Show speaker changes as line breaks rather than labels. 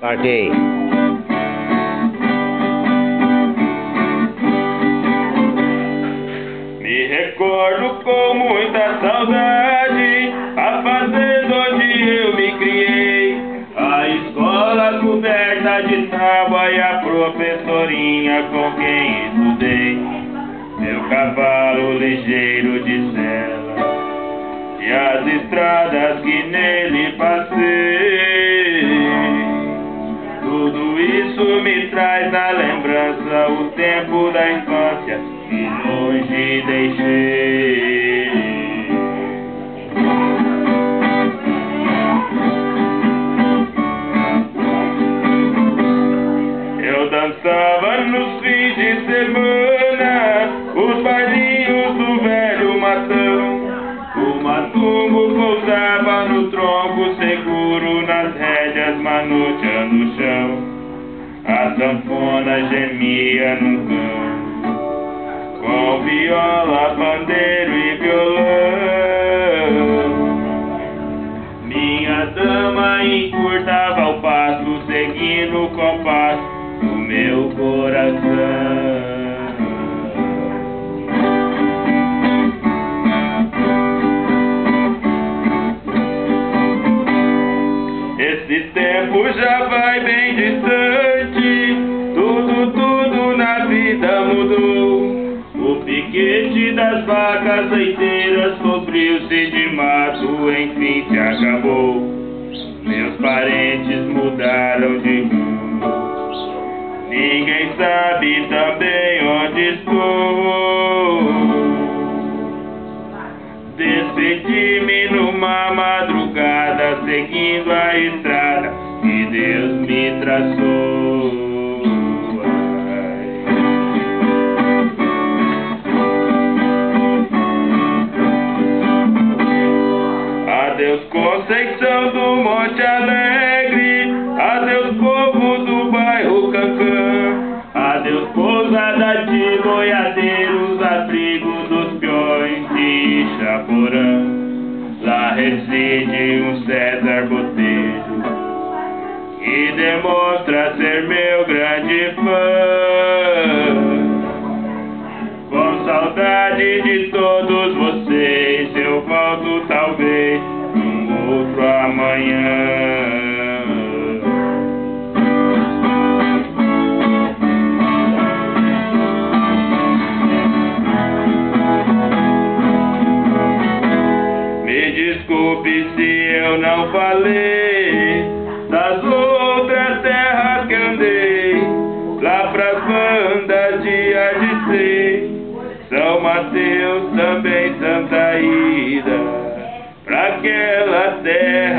Partei.
Me recordo com muita saudade a fazenda onde eu me criei, a escola coberta de tábua e a professorinha com quem estudei, meu cavalo ligeiro de sela e as estradas que nele passei. Tudo isso me traz na lembrança o tempo da infância que longe deixei. Eu dançava nos fins de semana os bailinhos do velho matão. O matumbo pousava no tronco seguro nas rédeas, manoteando o chão. A sanfona gemia num canto, com viola, pandeiro e violão. Minha dama encurtava o passo, seguindo o compasso do meu coração. Esse tempo já vai bem distante, tudo na vida mudou. O piquete das vacas leiteiras cobriu-se de mato, enfim se acabou. Meus parentes mudaram de rumo, ninguém sabe também onde estou. Despedi-me numa madrugada, seguindo a estrada que Deus me traçou. Adeus Conceição do Monte Alegre, adeus povo do bairro Cancã, adeus pousada de boiadeiros, abrigo dos peões de Chaporã. Lá reside um César Botelho que demonstra ser meu grande fã. Com saudade de todos vocês, eu volto talvez num outro amanhã. Me desculpe se eu não falei das outras terras que andei, lá pras bandas de Adicei, São Mateus, também Santa Ida, pra aquela terra